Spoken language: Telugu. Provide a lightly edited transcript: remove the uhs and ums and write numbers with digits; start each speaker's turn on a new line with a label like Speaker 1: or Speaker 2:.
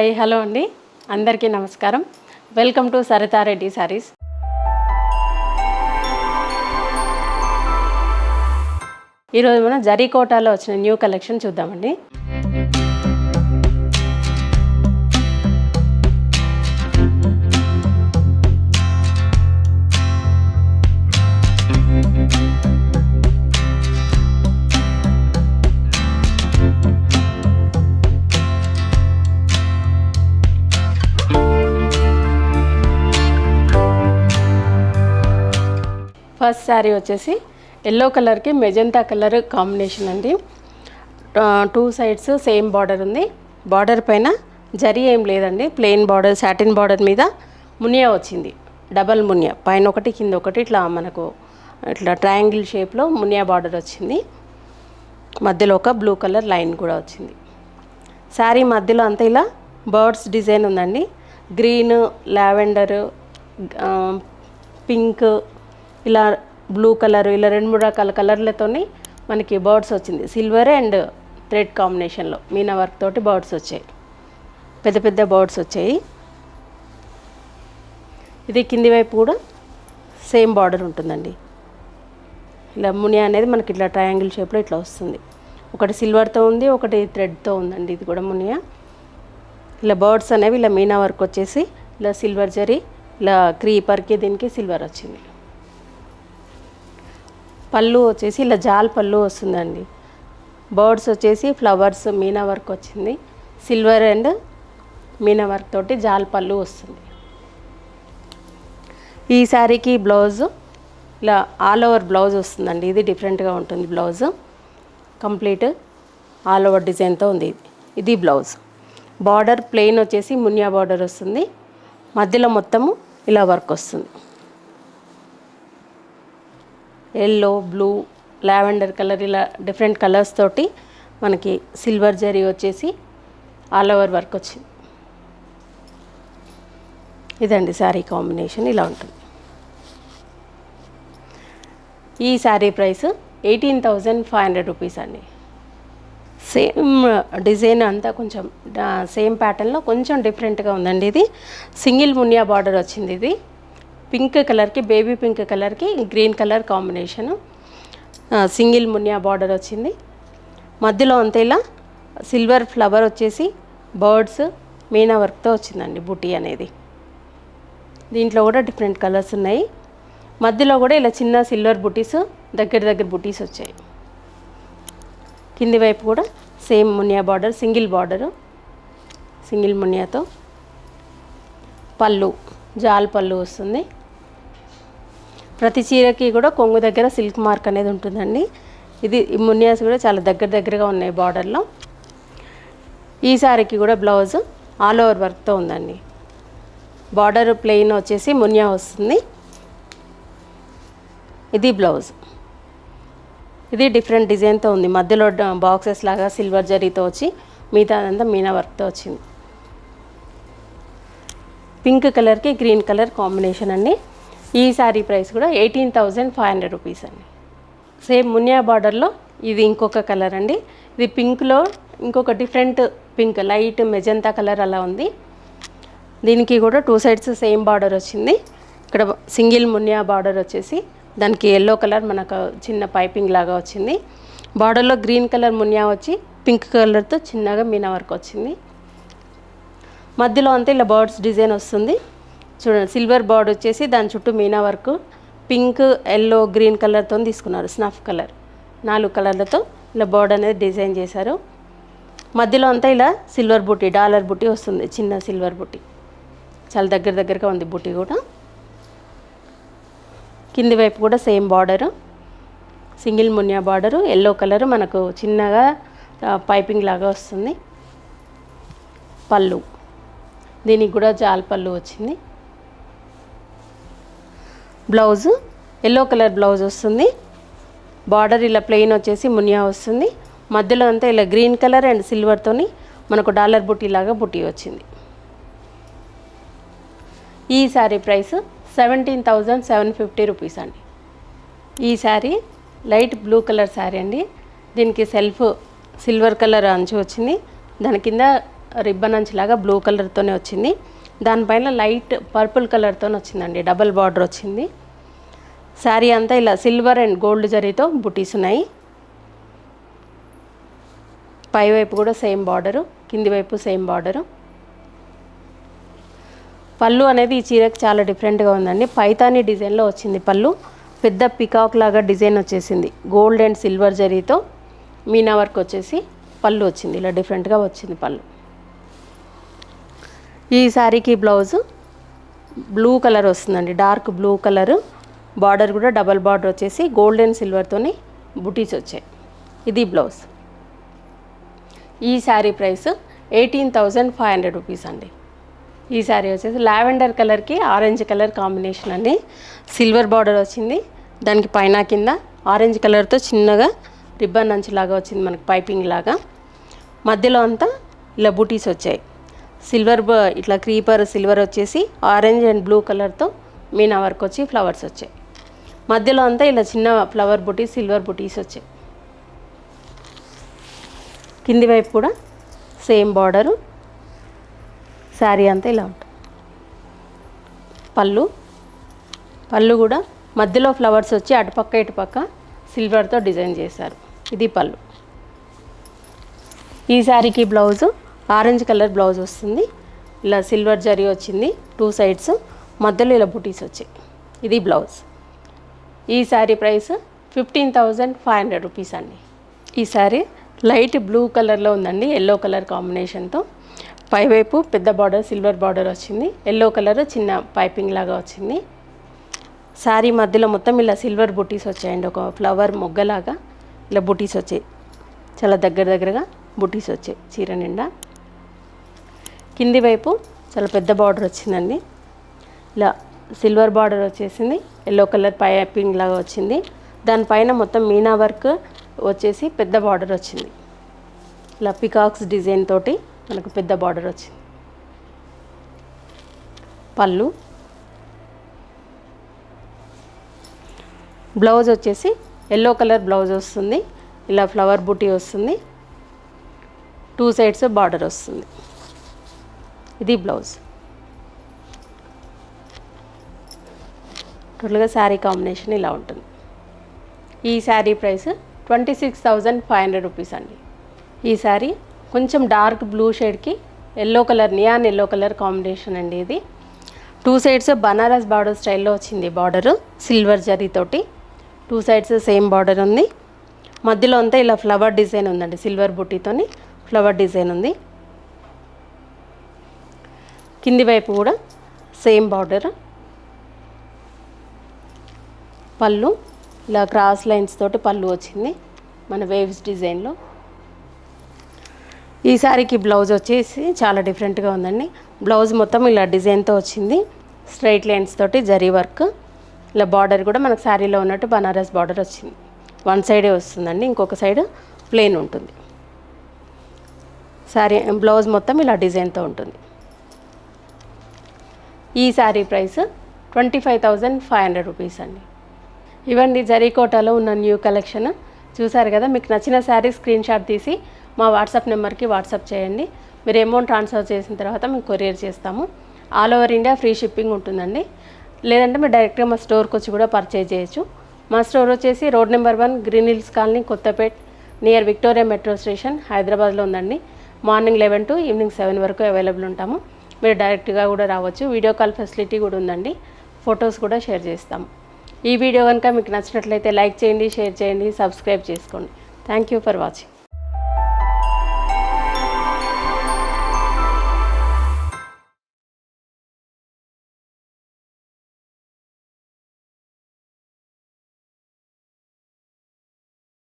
Speaker 1: హాయ్ హలో అండి, అందరికీ నమస్కారం. Welcome to Saritha Reddy saris. ఈరోజు మనం జరీ కోటాలో వచ్చిన న్యూ కలెక్షన్ చూద్దామండి. ఫస్ట్ శారీ వచ్చేసి ఎల్లో కలర్కి మెజంతా కలర్ కాంబినేషన్ అండి. టూ సైడ్స్ సేమ్ బార్డర్ ఉంది. బార్డర్ పైన జరీ ఏం లేదండి, ప్లెయిన్ బార్డర్, సాటిన్ బార్డర్ మీద మునియా వచ్చింది. డబల్ మునియా, పైన ఒకటి కింద ఒకటి ఇట్లా మనకు ఇట్లా ట్రయాంగిల్ షేప్లో మునియా బార్డర్ వచ్చింది. మధ్యలో ఒక బ్లూ కలర్ లైన్ కూడా వచ్చింది. శారీ మధ్యలో అంతా ఇలా బర్డ్స్ డిజైన్ ఉందండి. గ్రీన్, లావెండర్, పింక్, ఇలా బ్లూ కలర్, ఇలా 2-3 రకాల కలర్లతోని మనకి బర్డ్స్ వచ్చింది. సిల్వర్ అండ్ థ్రెడ్ కాంబినేషన్లో మీనా వర్క్ తోటి బర్డ్స్ వచ్చాయి, పెద్ద పెద్ద బర్డ్స్ వచ్చాయి. ఇది కింది వైపు కూడా సేమ్ బార్డర్ ఉంటుందండి. ఇలా మునియా అనేది మనకి ఇట్లా ట్రయాంగిల్ షేప్లో ఇట్లా వస్తుంది. ఒకటి సిల్వర్తో ఉంది, ఒకటి థ్రెడ్తో ఉందండి. ఇది కూడా మునియా. ఇలా బర్డ్స్ అనేవి ఇలా మీనా వర్క్ వచ్చేసి ఇలా సిల్వర్ జరీ, ఇలా క్రీపర్కి దీనికి సిల్వర్ వచ్చింది. పళ్ళు వచ్చేసి ఇలా జాల్ పళ్ళు వస్తుందండి. బర్డ్స్ వచ్చేసి ఫ్లవర్స్ మీనా వర్క్ వచ్చింది. సిల్వర్ అండ్ మీనా వర్క్ తోటి జాల్ పళ్ళు వస్తుంది. ఈ శారీకి బ్లౌజ్ ఇలా ఆల్ ఓవర్ బ్లౌజ్ వస్తుందండి. ఇది డిఫరెంట్గా ఉంటుంది. బ్లౌజ్ కంప్లీట్ ఆల్ ఓవర్ డిజైన్తో ఉంది. ఇది బ్లౌజ్. బార్డర్ ప్లెయిన్ వచ్చేసి మునియా బార్డర్ వస్తుంది. మధ్యలో మొత్తము ఇలా వర్క్ వస్తుంది. ఎల్లో, బ్లూ, లావెండర్ కలర్, ఇలా డిఫరెంట్ కలర్స్ తోటి మనకి సిల్వర్ జరీ వచ్చేసి ఆల్ ఓవర్ వర్క్ వచ్చింది. ఇదండి శారీ కాంబినేషన్, ఇలా ఉంటుంది. ఈ శారీ ప్రైస్ 18,500 రూపీస్ అండి. సేమ్ డిజైన్ అంతా కొంచెం సేమ్ ప్యాటర్న్లో కొంచెం డిఫరెంట్గా ఉందండి. ఇది సింగిల్ మునియా బార్డర్ వచ్చింది. ఇది పింక్ కలర్కి, బేబీ పింక్ కలర్కి green colour combination. Single Muniya border వచ్చింది. మధ్యలో అంతా ఇలా సిల్వర్ ఫ్లవర్ వచ్చేసి బర్డ్స్ మీనా వర్క్తో వచ్చిందండి బుటీ అనేది. దీంట్లో కూడా డిఫరెంట్ కలర్స్ ఉన్నాయి. మధ్యలో కూడా ఇలా చిన్న సిల్వర్ బుటీస్, దగ్గర బుటీస్ వచ్చాయి. కింది వైపు కూడా సేమ్ మునియా బార్డర్, సింగిల్ బార్డరు, సింగిల్ మునియాతో. పళ్ళు జాల్ పళ్ళు వస్తుంది. ప్రతి చీరకి కూడా కొంగు దగ్గర సిల్క్ మార్క్ అనేది ఉంటుందండి. ఇది మునియాస్ కూడా చాలా దగ్గరగా ఉన్నాయి బార్డర్లో. ఈ శారీకి కూడా బ్లౌజ్ ఆల్ ఓవర్ వర్క్తో ఉందండి. బార్డర్ ప్లెయిన్ వచ్చేసి మునియా వస్తుంది. ఇది బ్లౌజ్. ఇది డిఫరెంట్ డిజైన్తో ఉంది. మధ్యలో బాక్సెస్ లాగా సిల్వర్ జరీతో వచ్చి మిగతాదంతా మీనా వర్క్తో వచ్చింది. పింక్ కలర్కి గ్రీన్ కలర్ కాంబినేషన్ అండి. ఈ శారీ ప్రైస్ కూడా 18,500 రూపీస్ అండి. సేమ్ మునియా బార్డర్లో ఇది ఇంకొక కలర్ అండి. ఇది పింక్లో ఇంకొక different pink, light magenta colour అలా ఉంది. దీనికి కూడా టూ సైడ్స్ సేమ్ బార్డర్ వచ్చింది. ఇక్కడ సింగిల్ మునియా బార్డర్ వచ్చేసి దానికి ఎల్లో కలర్ మనకు చిన్న పైపింగ్ లాగా వచ్చింది. బార్డర్లో గ్రీన్ కలర్ మునియా వచ్చి పింక్ కలర్తో చిన్నగా మీనా వర్క్ వచ్చింది. మధ్యలో అంతా ఇలా బర్డ్స్ డిజైన్ వస్తుంది. చూడండి, సిల్వర్ బార్డర్ వచ్చేసి దాని చుట్టూ Meena work pink, yellow, green కలర్తో తీసుకున్నారు. స్నఫ్ కలర్ 4 కలర్లతో ఇలా బార్డర్ అనేది డిజైన్ చేశారు. మధ్యలో అంతా ఇలా సిల్వర్ బుట్టి, డాలర్ బుట్టి వస్తుంది. చిన్న సిల్వర్ బుట్టి, చాలా దగ్గరగా ఉంది బుట్టి కూడా. కింది వైపు కూడా same border, single Muniya border, yellow colour మనకు చిన్నగా పైపింగ్ లాగా వస్తుంది. పళ్ళు, దీనికి కూడా జాల్ పళ్ళు వచ్చింది. బ్లౌజ్ ఎల్లో కలర్ బ్లౌజ్ వస్తుంది. బార్డర్ ఇలా ప్లెయిన్ వచ్చేసి మునియా వస్తుంది. మధ్యలో అంతా ఇలా గ్రీన్ కలర్ అండ్ సిల్వర్తోని మనకు డాలర్ బుట్టి లాగా బుట్టి వచ్చింది. ఈ శారీ ప్రైస్ 17,750 రూపీస్ అండి. ఈ sari light blue colour sari అండి. దీనికి సెల్ఫ్ సిల్వర్ కలర్ అంచు వచ్చింది. దాని కింద రిబ్బన్ అంచులాగా బ్లూ కలర్తోనే వచ్చింది. దానిపైన లైట్ పర్పుల్ కలర్తో వచ్చిందండి, డబల్ బార్డర్ వచ్చింది. శారీ అంతా ఇలా సిల్వర్ అండ్ గోల్డ్ జరీతో బుటీస్ ఉన్నాయి. పైవైపు కూడా సేమ్ బార్డరు, కింది వైపు సేమ్ బార్డరు. పళ్ళు అనేది ఈ చీరకు చాలా డిఫరెంట్గా ఉందండి. పైతానీ డిజైన్లో వచ్చింది పళ్ళు. పెద్ద పికాక్ లాగా డిజైన్ వచ్చేసింది. గోల్డ్ అండ్ సిల్వర్ జరీతో మీనా వర్క్ వచ్చేసి పళ్ళు వచ్చింది. ఇలా డిఫరెంట్గా వచ్చింది పళ్ళు. ఈ శారీకి బ్లౌజు బ్లూ కలర్ వస్తుందండి, డార్క్ బ్లూ కలరు. బార్డర్ కూడా డబల్ బార్డర్ వచ్చేసి గోల్డ్ అండ్ సిల్వర్తోని బుటీస్ వచ్చాయి. ఇది బ్లౌజ్. ఈ శారీ ప్రైస్ 18,500 రూపీస్ అండి. ఈ శారీ వచ్చేసి లావెండర్ కలర్కి ఆరెంజ్ కలర్ కాంబినేషన్ అండి. సిల్వర్ బార్డర్ వచ్చింది, దానికి పైన కింద ఆరెంజ్ కలర్తో చిన్నగా రిబ్బన్ అంచులాగా వచ్చింది మనకి, పైపింగ్ లాగా. మధ్యలో అంతా ఇలా బూటీస్ వచ్చాయి. సిల్వర్ ఇట్లా క్రీపర్ సిల్వర్ వచ్చేసి ఆరెంజ్ అండ్ బ్లూ కలర్తో మీనా వర్క్ వచ్చి ఫ్లవర్స్ వచ్చాయి. మధ్యలో అంతా ఇలా చిన్న ఫ్లవర్ బూటీస్, సిల్వర్ బూటీస్ వచ్చాయి. కింది వైపు కూడా సేమ్ బార్డరు. శారీ అంతా ఇలా ఉంటుంది. పళ్ళు కూడా మధ్యలో ఫ్లవర్స్ వచ్చి అటుపక్క ఇటుపక్క సిల్వర్తో డిజైన్ చేశారు. ఇది పళ్ళు. ఈ శారీకి బ్లౌజు ఆరెంజ్ కలర్ బ్లౌజ్ వస్తుంది. ఇలా సిల్వర్ జరీ వచ్చింది 2 సైడ్స్, మధ్యలో ఇలా బుటీస్ వచ్చాయి. ఇది బ్లౌజ్. ఈ శారీ ప్రైస్ 15,500 రూపీస్ అండి. ఈ శారీ లైట్ బ్లూ కలర్లో ఉందండి, ఎల్లో కలర్ కాంబినేషన్తో. పైవైపు పెద్ద బార్డర్ సిల్వర్ బార్డర్ వచ్చింది, ఎల్లో కలర్ చిన్న పైపింగ్ లాగా వచ్చింది. శారీ మధ్యలో మొత్తం ఇలా సిల్వర్ బుటీస్ వచ్చాయండి, ఒక ఫ్లవర్ మొగ్గలాగా ఇలా బుటీస్ వచ్చాయి. చాలా దగ్గరగా బుటీస్ వచ్చాయి చీర నిండా. కింది వైపు చాలా పెద్ద బార్డర్ వచ్చిందండి, ఇలా సిల్వర్ బార్డర్ వచ్చేసింది, ఎల్లో కలర్ పైపింగ్ లాగా వచ్చింది. దానిపైన మొత్తం మీనా వర్క్ వచ్చేసి పెద్ద బార్డర్ వచ్చింది. ఇలా పికాక్స్ డిజైన్ తోటి మనకు పెద్ద బార్డర్ వచ్చింది. పళ్ళు. బ్లౌజ్ వచ్చేసి ఎల్లో కలర్ బ్లౌజ్ వస్తుంది, ఇలా ఫ్లవర్ బూటీ వస్తుంది, 2 సైడ్స్ బార్డర్ వస్తుంది. ఇది బ్లౌజ్. టోటల్గా శారీ కాంబినేషన్ ఇలా ఉంటుంది. ఈ శారీ ప్రైస్ 26,500 రూపీస్ అండి. ఈ శారీ కొంచెం డార్క్ బ్లూ షేడ్కి yellow colour, neon yellow colour combination అండి. ఇది 2 సైడ్స్ బనారస్ బార్డర్ స్టైల్లో వచ్చింది. బార్డరు సిల్వర్ జరీతోటి 2 సైడ్స్ సేమ్ బార్డర్ ఉంది. మధ్యలో అంతా ఇలా ఫ్లవర్ డిజైన్ ఉందండి, సిల్వర్ బుట్టీతోని ఫ్లవర్ డిజైన్ ఉంది. కింది వైపు కూడా సేమ్ బార్డర్. పళ్ళు ఇలా క్రాస్ లైన్స్ తోటి పళ్ళు వచ్చింది మన వేవ్స్ డిజైన్లో. ఈ శారీకి బ్లౌజ్ వచ్చేసి చాలా డిఫరెంట్గా ఉందండి. బ్లౌజ్ మొత్తం ఇలా డిజైన్తో వచ్చింది, స్ట్రైట్ లైన్స్ తోటి జరీ వర్క్. ఇలా బార్డర్ కూడా మనకు శారీలో ఉన్నట్టు బనారస్ బార్డర్ వచ్చింది. 1 సైడే వస్తుందండి, ఇంకొక సైడ్ ప్లెయిన్ ఉంటుంది. శారీ బ్లౌజ్ మొత్తం ఇలా డిజైన్తో ఉంటుంది. ఈ శారీ ప్రైస్ 25,500 రూపీస్ అండి. ఇవండి జరీకోటాలో ఉన్న న్యూ కలెక్షన్. చూసారు కదా, మీకు నచ్చిన శారీ స్క్రీన్ షాట్ తీసి మా వాట్సాప్ నెంబర్కి వాట్సాప్ చేయండి. మీరు అమౌంట్ ట్రాన్స్ఫర్ చేసిన తర్వాత మేము కొరియర్ చేస్తాము. All over India free shipping ఉంటుందండి. లేదంటే మీరు డైరెక్ట్గా మా స్టోర్కి వచ్చి కూడా పర్చేజ్ చేయొచ్చు. మా స్టోర్ వచ్చేసి road number 1 green hills colony, Kothapet, near Victoria metro station, హైదరాబాద్లో ఉందండి. మార్నింగ్ 11 to ఈవినింగ్ 7 వరకు అవైలబుల్ ఉంటాము. మీరు డైరెక్ట్గా కూడా రావచ్చు. వీడియో కాల్ ఫెసిలిటీ కూడా ఉందండి. ఫొటోస్ కూడా షేర్ చేస్తాము. ఈ వీడియో కనుక మీకు నచ్చినట్లయితే లైక్ చేయండి, షేర్ చేయండి, సబ్స్క్రైబ్ చేసుకోండి. Thank you for watching.